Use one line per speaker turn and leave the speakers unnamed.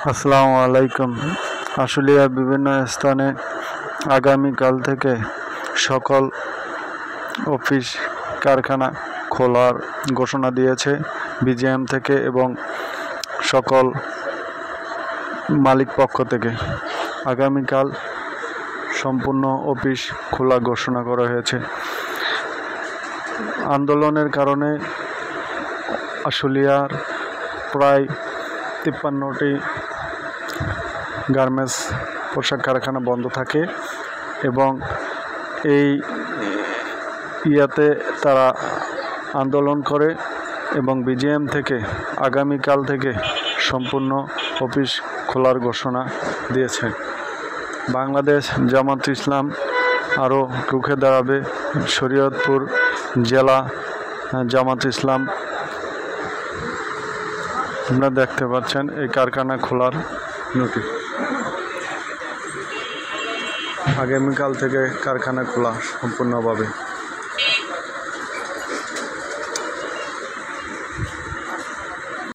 আসসালামু আলাইকুম। আশুলিয়ার বিভিন্ন স্থানে আগামীকাল থেকে সকল অফিস কারখানা খোলার ঘোষণা দিয়েছে বিজিএম থেকে এবং সকল মালিক পক্ষ থেকে। আগামীকাল সম্পূর্ণ অফিস খোলা ঘোষণা করা হয়েছে। আন্দোলনের কারণে আশুলিয়ার প্রায় 53টি গার্মেন্টস পোশাক কারখানা বন্ধ থাকে এবং এই তারা আন্দোলন করে এবং বিজিএম থেকে আগামীকাল থেকে সম্পূর্ণ অফিস খোলার ঘোষণা দিয়েছে। বাংলাদেশ জামাত ইসলাম আরও রুখে দাঁড়াবে। শরীয়তপুর জেলা জামাত ইসলাম আপনারা দেখতে পাচ্ছেন এই কারখানা খোলার নোটিশ। আগামীকাল থেকে কারখানা খোলা সম্পূর্ণভাবে।